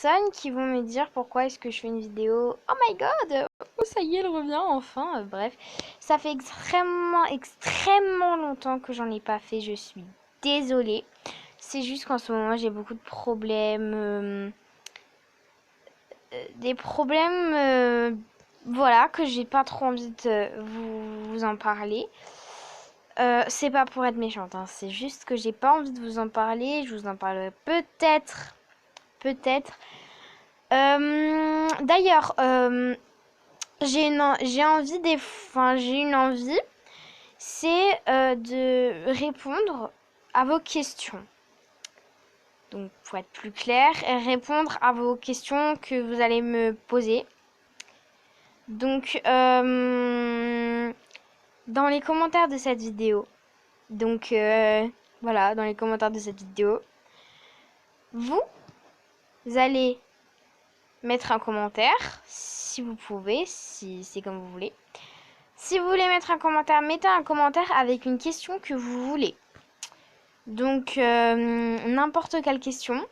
personnes qui vont me dire pourquoi est-ce que je fais une vidéo. Oh my god, oh, ça y est, elle revient enfin. Bref, ça fait extrêmement longtemps que j'en ai pas fait. Je suis désolée. C'est juste qu'en ce moment, j'ai beaucoup de problèmes. Des problèmes, voilà, que j'ai pas trop envie de vous en parler. C'est pas pour être méchante, hein, c'est juste que j'ai pas envie de vous en parler. Je vous en parlerai peut-être. D'ailleurs, j'ai une envie, c'est de répondre à vos questions. Donc, pour être plus clair, répondre à vos questions que vous allez me poser. Donc, dans les commentaires de cette vidéo, voilà, dans les commentaires de cette vidéo, vous allez mettre un commentaire, si vous pouvez, si c'est comme vous voulez. Si vous voulez mettre un commentaire, mettez un commentaire avec une question que vous voulez. Donc, n'importe quelle question.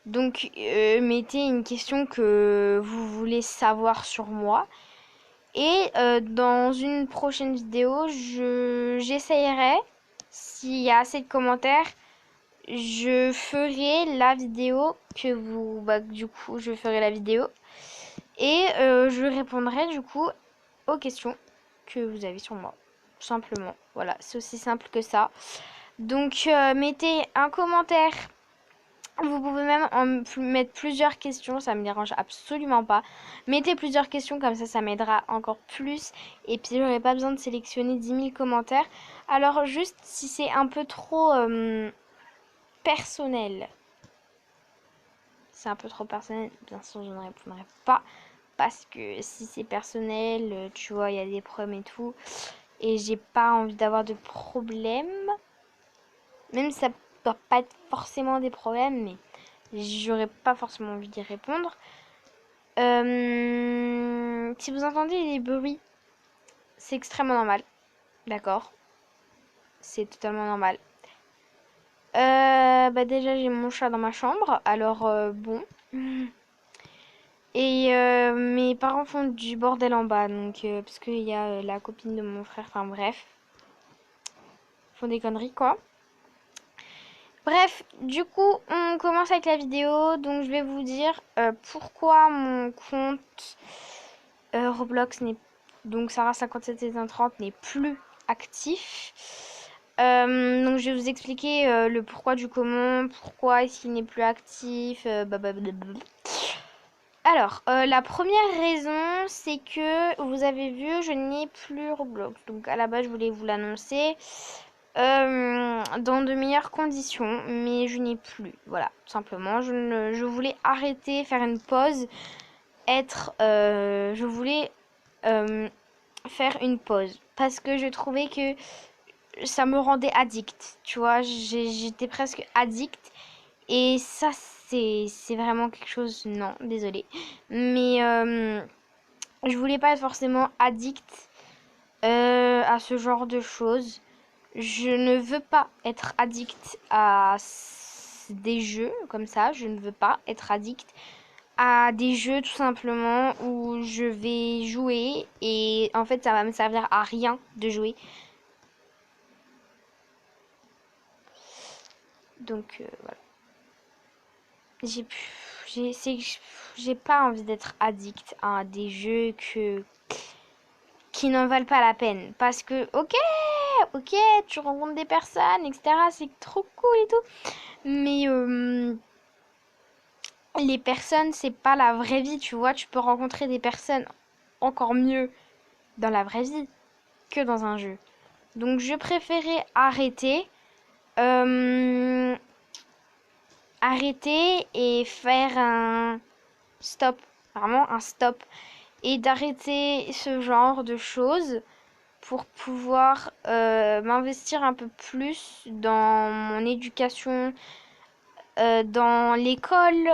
Donc, mettez une question que vous voulez savoir sur moi. Et dans une prochaine vidéo, j'essayerai, s'il y a assez de commentaires, je ferai la vidéo que vous... du coup, je ferai la vidéo. Et je répondrai du coup aux questions que vous avez sur moi. Tout simplement. Voilà, c'est aussi simple que ça. Donc, mettez un commentaire. Vous pouvez même mettre plusieurs questions, ça me dérange absolument pas. Mettez plusieurs questions, comme ça m'aidera encore plus. Et puis j'aurai pas besoin de sélectionner 10 000 commentaires. Alors juste si c'est un peu trop personnel. C'est un peu trop personnel, bien sûr je ne répondrai pas. Parce que si c'est personnel, tu vois, il y a des problèmes et tout. Et j'ai pas envie d'avoir de problèmes. Même si ça doit pas être forcément des problèmes, mais j'aurais pas forcément envie d'y répondre. Si vous entendez des bruits, c'est extrêmement normal. D'accord. C'est totalement normal. Déjà, j'ai mon chat dans ma chambre. Alors, bon. Et mes parents font du bordel en bas. Donc, parce qu'il y a la copine de mon frère. Enfin, bref. Ils font des conneries, quoi. Bref, du coup, on commence avec la vidéo. Donc, je vais vous dire pourquoi mon compte Roblox n'est... Donc, Sarah5730 n'est plus actif. Donc, je vais vous expliquer le pourquoi du comment. Pourquoi est-ce qu'il n'est plus actif. Alors, la première raison, c'est que vous avez vu, je n'ai plus Roblox. Donc, à la base, je voulais vous l'annoncer. Dans de meilleures conditions, mais je n'ai plus. Voilà, tout simplement. Je voulais arrêter, faire une pause, je voulais faire une pause parce que je trouvais que ça me rendait addict. Tu vois, j'étais presque addict et ça, c'est vraiment quelque chose. Non, désolée, mais je voulais pas être forcément addict à ce genre de choses. Je ne veux pas être addict à des jeux comme ça. Je ne veux pas être addict à des jeux tout simplement où je vais jouer et en fait ça va me servir à rien de jouer. Donc voilà. J'ai pas envie d'être addict à des jeux qui n'en valent pas la peine. Parce que ok, tu rencontres des personnes, etc. C'est trop cool et tout. Mais les personnes, c'est pas la vraie vie, tu vois. Tu peux rencontrer des personnes encore mieux dans la vraie vie que dans un jeu. Donc je préférais arrêter et faire un stop, vraiment un stop. Et d'arrêter ce genre de choses pour pouvoir m'investir un peu plus dans mon éducation, dans l'école,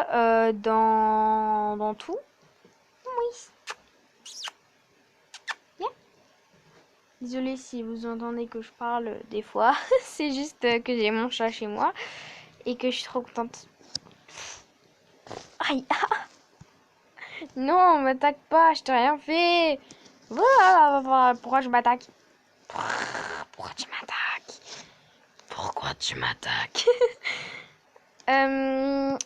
dans tout. Oui. Yeah. Désolée si vous entendez que je parle des fois. C'est juste que j'ai mon chat chez moi et que je suis trop contente. Aïe. Non, m'attaque pas, je t'ai rien fait. Pourquoi je m'attaque? Pourquoi tu m'attaques? Pourquoi tu m'attaques?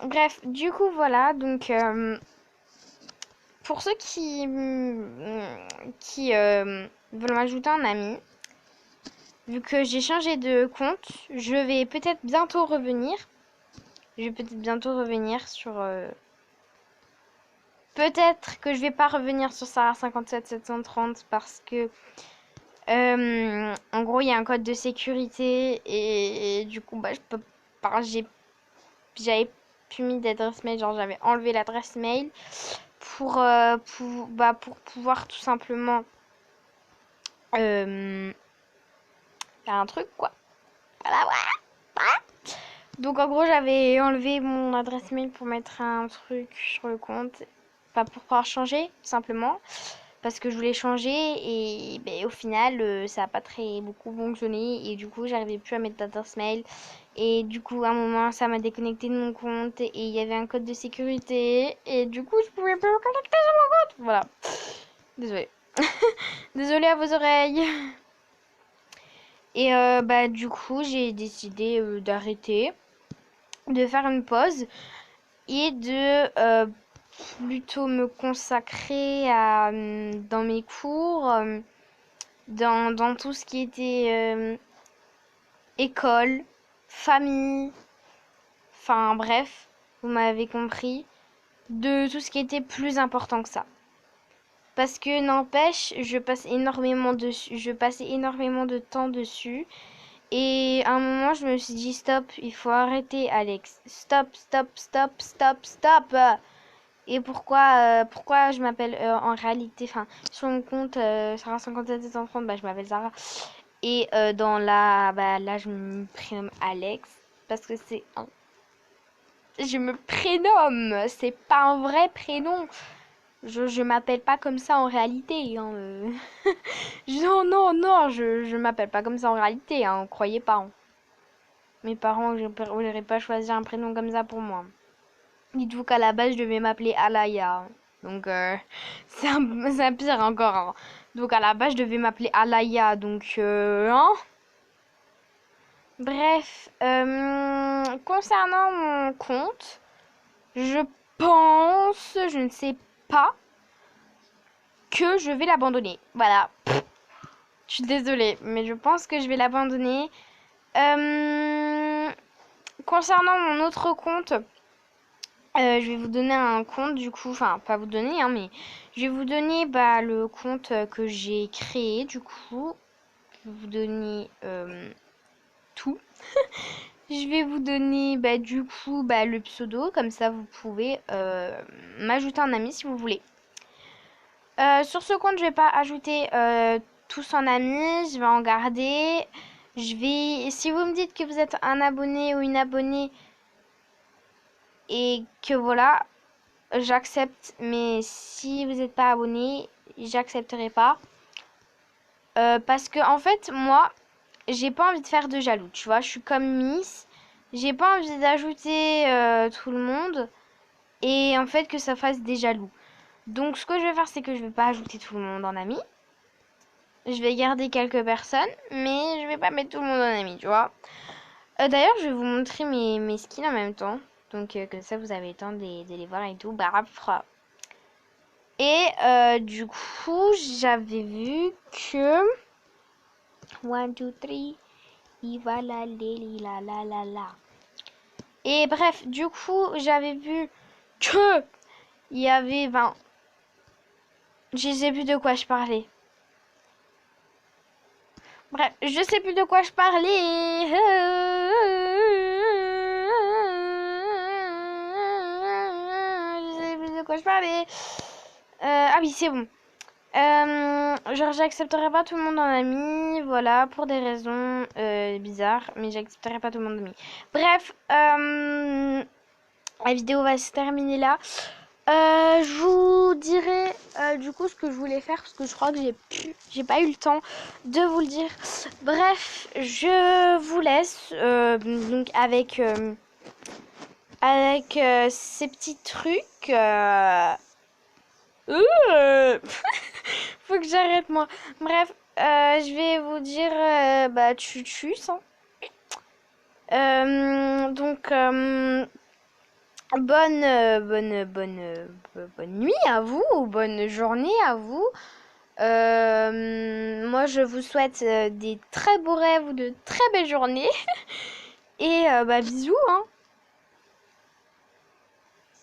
Bref, du coup, voilà. Donc, pour ceux qui veulent m'ajouter un ami, vu que j'ai changé de compte, je vais peut-être bientôt revenir. Je vais peut-être bientôt revenir sur... Peut-être que je vais pas revenir sur Sarah 57 730 parce que... en gros, il y a un code de sécurité et du coup, bah, je peux pas... J'avais plus mis d'adresse mail, genre j'avais enlevé l'adresse mail pour pouvoir tout simplement faire un truc, quoi. Voilà, voilà. Donc en gros, j'avais enlevé mon adresse mail pour mettre un truc sur le compte. Pas pour pouvoir changer, tout simplement. Parce que je voulais changer et ben, au final, ça n'a pas très beaucoup fonctionné. Et du coup, j'arrivais plus à mettre d'adresse mail. Et du coup, à un moment, ça m'a déconnecté de mon compte. Et il y avait un code de sécurité. Et du coup, je pouvais plus me connecter sur mon compte. Voilà. Désolée. Désolée à vos oreilles. Et bah, du coup, j'ai décidé d'arrêter, de faire une pause et de plutôt me consacrer dans mes cours, dans tout ce qui était école, famille, enfin bref, vous m'avez compris, de tout ce qui était plus important que ça. Parce que n'empêche, je passais énormément de temps dessus. Et à un moment, je me suis dit, stop, il faut arrêter, Alex. Stop, stop, stop, stop, stop. Et pourquoi je m'appelle en réalité, enfin, sur mon compte Sarah 57 bah, je m'appelle Sarah. Et là, je me prénomme Alex. Parce que je me prénomme, c'est pas un vrai prénom. Je m'appelle pas comme ça en réalité. Hein, Non, non, non, je m'appelle pas comme ça en réalité. Hein, croyez pas. Hein. Mes parents n'auraient pas choisi un prénom comme ça pour moi. Dites-vous qu'à la base, je devais m'appeler Alaya. Donc, c'est un pire encore. Hein. Donc, à la base, je devais m'appeler Alaya. Donc, hein. Bref, concernant mon compte, je pense, je ne sais pas, que je vais l'abandonner. Voilà. Je suis désolée, mais je pense que je vais l'abandonner. Concernant mon autre compte, je vais vous donner un compte du coup, enfin pas vous donner, hein, mais je vais vous donner le compte que j'ai créé du coup. Je vais vous donner tout. Je vais vous donner du coup le pseudo, comme ça vous pouvez m'ajouter un ami si vous voulez. Sur ce compte, je vais pas ajouter tous en amis, je vais en garder. Si vous me dites que vous êtes un abonné ou une abonnée et que voilà, j'accepte, mais si vous n'êtes pas abonné, j'accepterai pas. Parce que en fait, moi, j'ai pas envie de faire de jaloux, tu vois, je suis comme Miss, j'ai pas envie d'ajouter tout le monde et en fait que ça fasse des jaloux. Donc ce que je vais faire, c'est que je vais pas ajouter tout le monde en ami. Je vais garder quelques personnes, mais je vais pas mettre tout le monde en ami, tu vois. D'ailleurs, je vais vous montrer mes skins en même temps. Donc comme ça, vous avez le temps de les voir et tout. Et du coup, j'avais vu que... 1, 2, 3, la la la la. Et bref, du coup, j'avais vu que il y avait... Ben, je sais plus de quoi je parlais. Bref, je sais plus de quoi je parlais. Je sais plus de quoi je parlais. Ah oui, c'est bon. Genre, j'accepterai pas tout le monde en ami, voilà, pour des raisons bizarres, mais j'accepterai pas tout le monde en ami. Bref, la vidéo va se terminer là. Je vous dirai du coup ce que je voulais faire parce que je crois que j'ai pas eu le temps de vous le dire. Bref, je vous laisse donc avec avec ces petits trucs. Euh, Faut que j'arrête moi. Bref, je vais vous dire bah tchuss, hein. Donc bonne nuit à vous ou bonne journée à vous. Moi je vous souhaite des très beaux rêves ou de très belles journées. Et bah bisous hein.